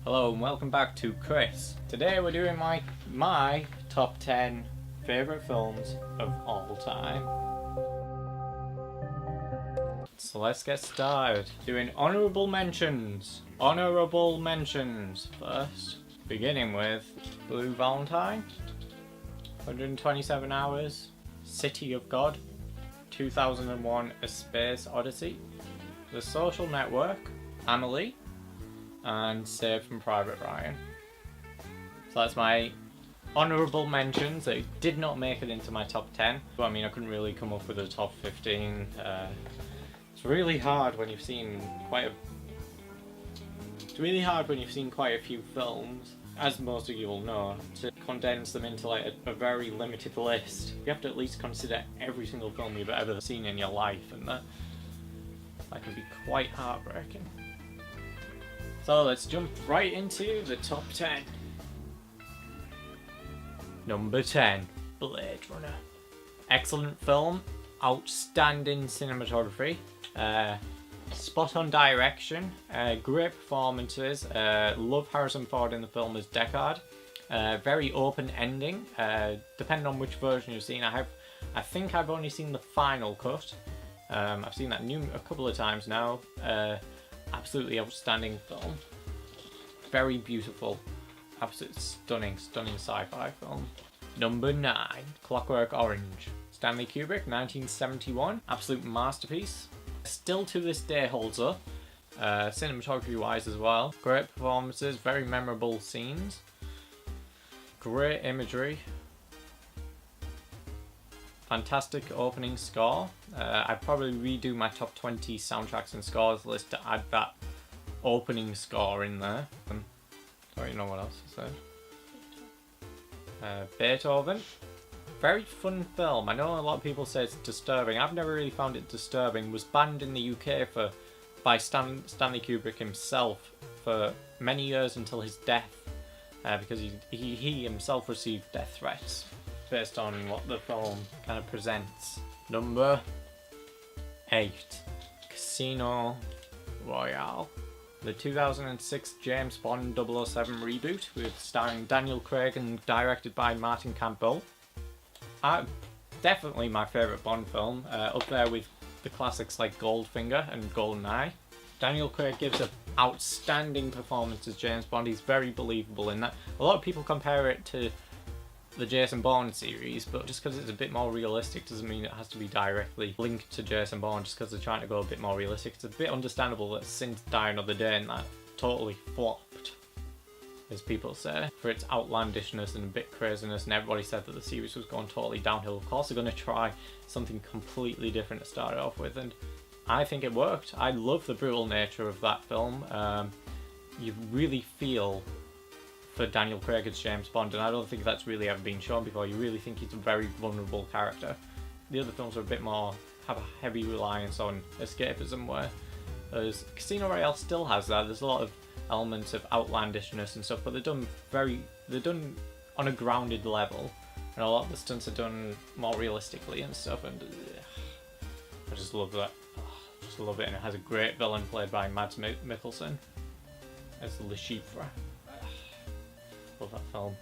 Hello and welcome back to Chris. Today we're doing my top 10 favourite films of all time. So let's get started. Doing honourable mentions. Honourable mentions first. Beginning with Blue Valentine, 127 Hours, City of God, 2001 A Space Odyssey, The Social Network, Amelie, and Saved from Private Ryan. So that's my honourable mentions. They did not make it into my top 10. But I mean, I couldn't really come up with a top 15. It's really hard when you've seen quite a few films, as most of you will know, to condense them into like a very limited list. You have to at least consider every single film you've ever seen in your life, and that can be quite heartbreaking. So let's jump right into the top 10. Number 10, Blade Runner. Excellent film, outstanding cinematography, spot on direction, great performances, love Harrison Ford in the film as Deckard, very open ending, depending on which version you've seen. I think I've only seen the final cut. I've seen that a couple of times now. Absolutely outstanding film. Very beautiful. Absolutely stunning sci-fi film. Number 9, Clockwork Orange. Stanley Kubrick, 1971. Absolute masterpiece. Still to this day holds up. Cinematography wise as well. Great performances, very memorable scenes. Great imagery. Fantastic opening score. I'd probably redo my top 20 soundtracks and scores list to add that opening score in there. Sorry, you know what else I said? Beethoven. Very fun film. I know a lot of people say it's disturbing. I've never really found it disturbing. It was banned in the UK by Stanley Kubrick himself for many years until his death, because he himself received death threats based on what the film kind of presents. Number 8, Casino Royale. The 2006 James Bond 007 reboot starring Daniel Craig and directed by Martin Campbell. Definitely my favourite Bond film, up there with the classics like Goldfinger and GoldenEye. Daniel Craig gives an outstanding performance as James Bond. He's very believable in that. A lot of people compare it to the Jason Bourne series, but just because it's a bit more realistic doesn't mean it has to be directly linked to Jason Bourne, just because they're trying to go a bit more realistic. It's a bit understandable that since Die Another Day and that totally flopped, as people say, for its outlandishness and a bit craziness, and everybody said that the series was going totally downhill. Of course they're going to try something completely different to start it off with, and I think it worked. I love the brutal nature of that film. You really feel for Daniel Craig as James Bond, and I don't think that's really ever been shown before. You really think he's a very vulnerable character. The other films are a bit more, have a heavy reliance on escapism, whereas Casino Royale still has that. There's a lot of elements of outlandishness and stuff, but they're done on a grounded level, and a lot of the stunts are done more realistically and stuff, and I just love that. Just love it, and it has a great villain played by Mads Mikkelsen as Le Chiffre. Love that film.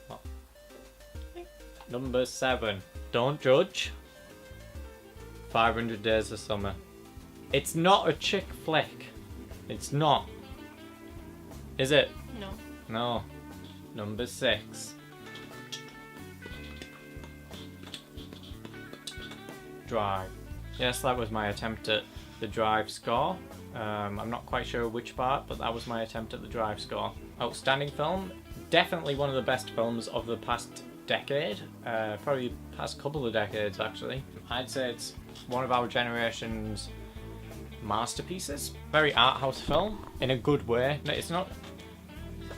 Oh. Number 7, Don't Judge. 500 Days of Summer. It's not a chick flick. It's not. Is it? No. No. Number 6, Drive. Yes, that was my attempt at the Drive score. I'm not quite sure which part, but that was my attempt at the Drive score. Outstanding film. Definitely one of the best films of the past decade. Probably the past couple of decades, actually. I'd say it's one of our generation's masterpieces. Very art house film, in a good way. It's not...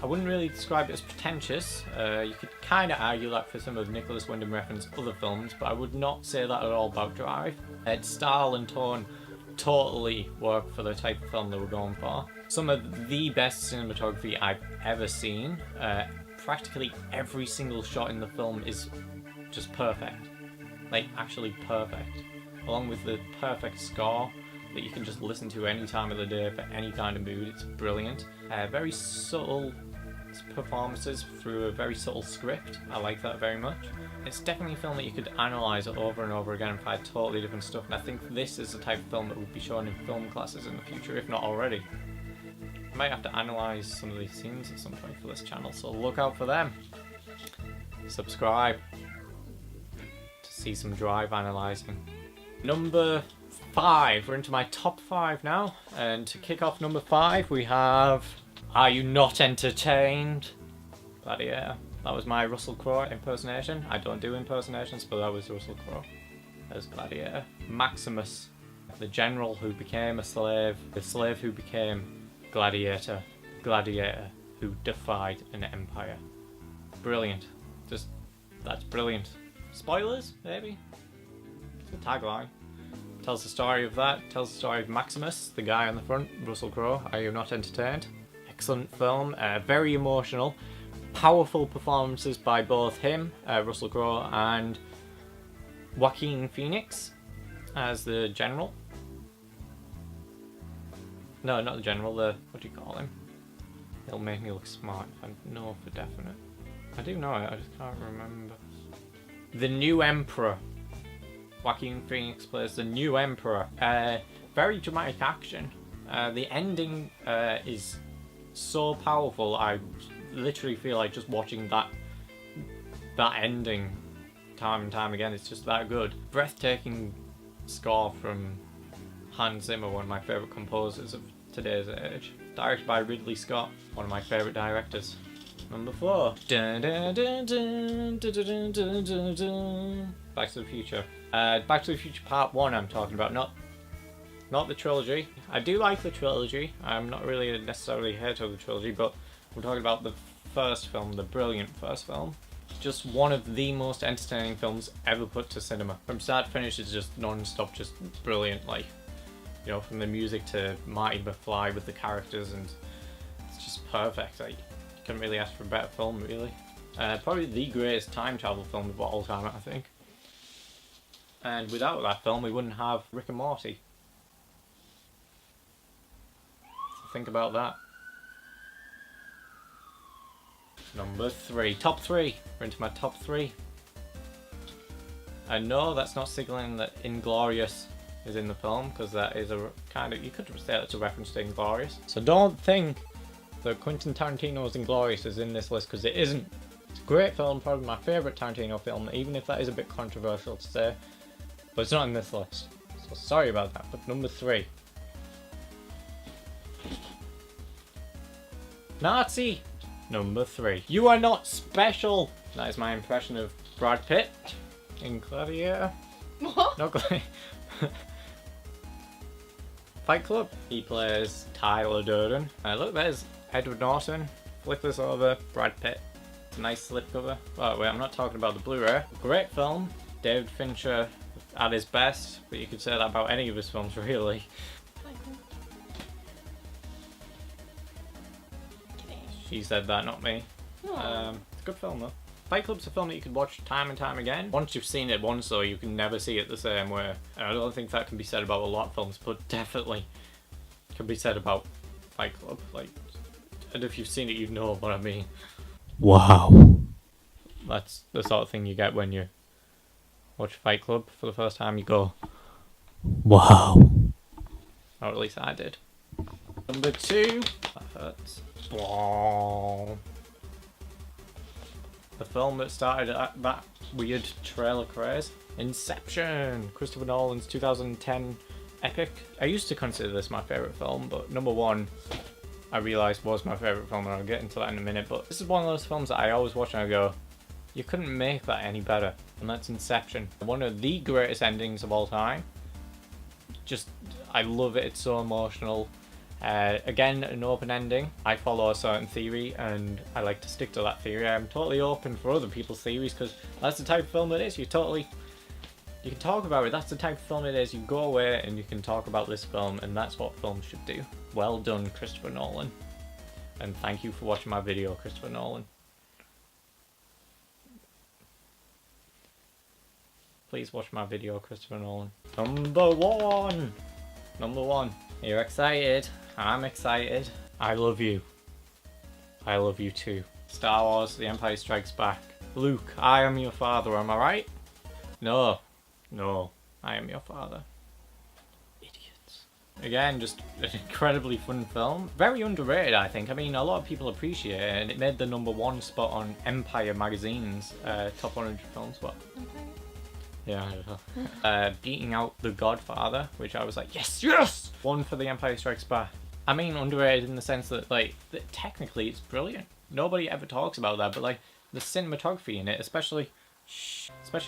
I wouldn't really describe it as pretentious. You could kind of argue that for some of Nicholas Winding Refn's other films, but I would not say that at all about Drive. Its style and tone totally work for the type of film they were going for. Some of the best cinematography I've ever seen. Practically every single shot in the film is just perfect. Like, actually perfect. Along with the perfect score, that you can just listen to any time of the day for any kind of mood. It's brilliant. Very subtle performances through a very subtle script. I like that very much. It's definitely a film that you could analyse over and over again and find totally different stuff, and I think this is the type of film that would be shown in film classes in the future, if not already. I might have to analyse some of these scenes at some point for this channel, so look out for them. Subscribe to see some drive analysing. Number 5, we're into my top 5 now, and to kick off number 5 we have Are You Not Entertained? Gladiator. That was my Russell Crowe impersonation. I don't do impersonations, but that was Russell Crowe as Gladiator. Maximus, the general who became a slave, the slave who became Gladiator, Gladiator who defied an empire. Brilliant. Just, that's brilliant. Spoilers, maybe? It's a tagline. Tells the story of that, tells the story of Maximus, the guy on the front, Russell Crowe. Are You Not Entertained? Excellent film, very emotional. Powerful performances by both him, Russell Crowe, and Joaquin Phoenix as the general. No, not the general, what do you call him? It'll make me look smart if I know for definite. I do know it, I just can't remember. The New Emperor. Joaquin Phoenix plays the new Emperor. Very dramatic action. The ending is so powerful, I literally feel like just watching that ending time and time again. It's just that good. Breathtaking score from Hans Zimmer, one of my favourite composers of today's age. Directed by Ridley Scott, one of my favourite directors. Number 4. Back to the Future. Back to the Future Part 1 I'm talking about, not the trilogy. I do like the trilogy. I'm not really necessarily a hater of the trilogy, but we're talking about the first film, the brilliant first film. Just one of the most entertaining films ever put to cinema. From start to finish, it's just non-stop, just brilliant. Like, you know, from the music to Marty McFly with the characters, and it's just perfect. Like, you couldn't really ask for a better film, really. Probably the greatest time travel film of all time, I think. And without that film, we wouldn't have Rick and Morty. So think about that. Number 3. Top 3. We're into my top 3. And no, that's not signaling that Inglourious is in the film, because that is a kind of, you could say that's a reference to Inglourious. So don't think that Quentin Tarantino's Inglourious is in this list, because it isn't. It's a great film, probably my favourite Tarantino film, even if that is a bit controversial to say. But it's not in this list. So sorry about that. But number 3. Nazi! Number 3. You Are Not Special! That is my impression of Brad Pitt in Gladiator. What? Not Gladiator. Fight Club. He plays Tyler Durden. Look, there's Edward Norton. Flip this over. Brad Pitt. It's a nice slipcover. Oh wait, I'm not talking about the Blu-ray. Great film. David Fincher at his best, but you could say that about any of his films, really. She said that, not me. It's a good film though. Fight Club's a film that you could watch time and time again. Once you've seen it once though, you can never see it the same way. And I don't think that can be said about a lot of films, but definitely can be said about Fight Club. Like, and if you've seen it, you know what I mean. Wow. That's the sort of thing you get when you watch Fight Club for the first time. You go, wow. Or at least I did. Number 2. That hurts. The film that started that weird trailer craze. Inception! Christopher Nolan's 2010 epic. I used to consider this my favourite film, but number 1 I realised was my favourite film, and I'll get into that in a minute. But this is one of those films that I always watch and I go, you couldn't make that any better. And that's Inception. One of the greatest endings of all time. Just, I love it, it's so emotional. Again, an open ending. I follow a certain theory and I like to stick to that theory. I'm totally open for other people's theories, because that's the type of film it is. You can talk about it. That's the type of film it is. You go away and you can talk about this film, and that's what films should do. Well done, Christopher Nolan. And thank you for watching my video, Christopher Nolan. Please watch my video, Christopher Nolan. Number 1! Number 1. You're excited. I'm excited. I love you. I love you too. Star Wars, The Empire Strikes Back. Luke, I am your father, am I right? No. No, I am your father. Idiots. Again, just an incredibly fun film. Very underrated, I think. I mean, a lot of people appreciate it, and it made the number 1 spot on Empire magazine's top 100 film spot. Yeah, beating out The Godfather, which I was like, yes, yes! 1 for The Empire Strikes Back. I mean, underrated in the sense that, like, technically it's brilliant. Nobody ever talks about that, but, like, the cinematography in it, especially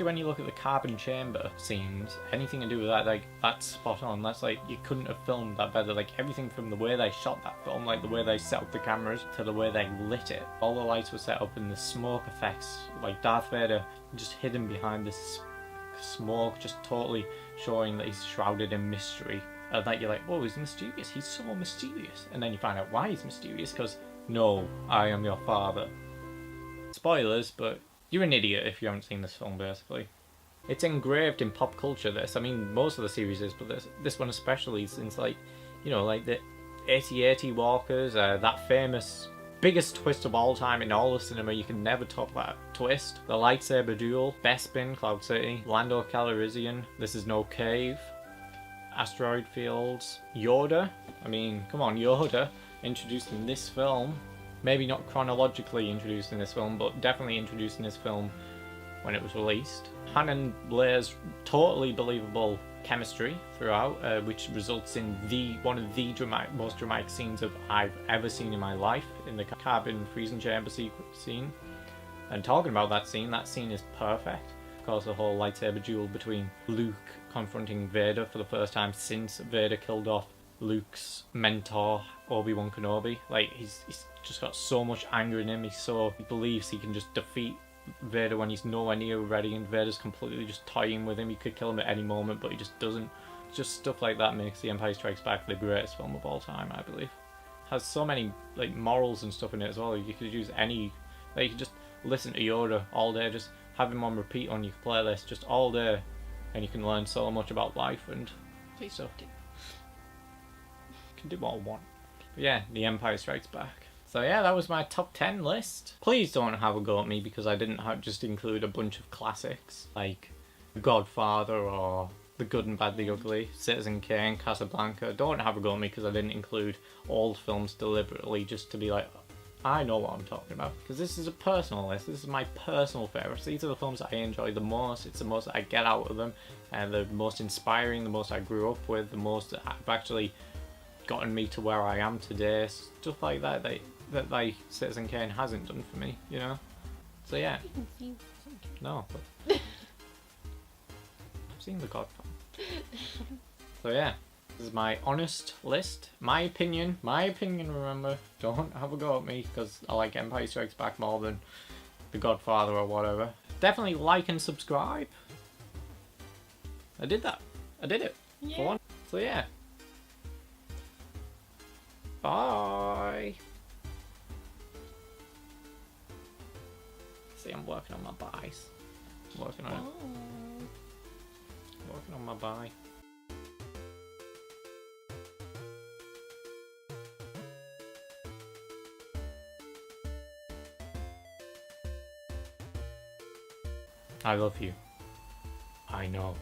when you look at the carbon chamber scenes, anything to do with that, like, that's spot on. That's like, you couldn't have filmed that better. Like, everything from the way they shot that film, like the way they set up the cameras, to the way they lit it. All the lights were set up and the smoke effects, like Darth Vader just hidden behind this smoke, just totally showing that he's shrouded in mystery. And like, you're like, whoa, he's mysterious. He's so mysterious. And then you find out why he's mysterious, because, no, I am your father. Spoilers, but you're an idiot if you haven't seen this film, basically. It's engraved in pop culture, this. I mean, most of the series is, but this one especially, since, like, you know, like the 8080 walkers, that famous, biggest twist of all time in all of cinema. You can never top that twist. The lightsaber duel, Bespin, Cloud City, Lando Calrissian, This Is No Cave, Asteroid Fields, Yoda. I mean, come on, Yoda, introduced in this film. Maybe not chronologically introduced in this film, but definitely introduced in this film when it was released. Han and Leia's totally believable chemistry throughout, which results in one of the most dramatic scenes I've ever seen in my life, in the carbon freezing chamber scene. And talking about that scene is perfect. Of course, the whole lightsaber duel between Luke confronting Vader for the first time since Vader killed off Luke's mentor, Obi-Wan Kenobi. Like, he's just got so much anger in him. He believes he can just defeat Vader when he's nowhere near ready, and Vader's completely just toying with him. He could kill him at any moment, but he just doesn't. Just stuff like that makes The Empire Strikes Back the greatest film of all time, I believe. Has so many, like, morals and stuff in it as well. You could use any, like, you could just listen to Yoda all day, just have him on repeat on your playlist just all day, and you can learn so much about life and stuff. You can do what I want. But yeah, The Empire Strikes Back. So yeah, that was my top 10 list. Please don't have a go at me because I didn't just include a bunch of classics like The Godfather or The Good and Bad, the Ugly, Citizen Kane, Casablanca. Don't have a go at me because I didn't include old films deliberately just to be like, I know what I'm talking about. Because this is a personal list. This is my personal favourites. These are the films I enjoy the most. It's the most I get out of them. And the most inspiring, the most I grew up with, the most that have actually gotten me to where I am today. Stuff like that that like Citizen Kane hasn't done for me, you know? So yeah. No, but I've seen The Godfather. So yeah, this is my honest list. My opinion, remember. Don't have a go at me because I like Empire Strikes Back more than The Godfather or whatever. Definitely like and subscribe. I did that. I did it. Yeah. For one. So yeah. Bye. See, I'm working on my buys. I'm working on it. Working on my buy. I love you. I know.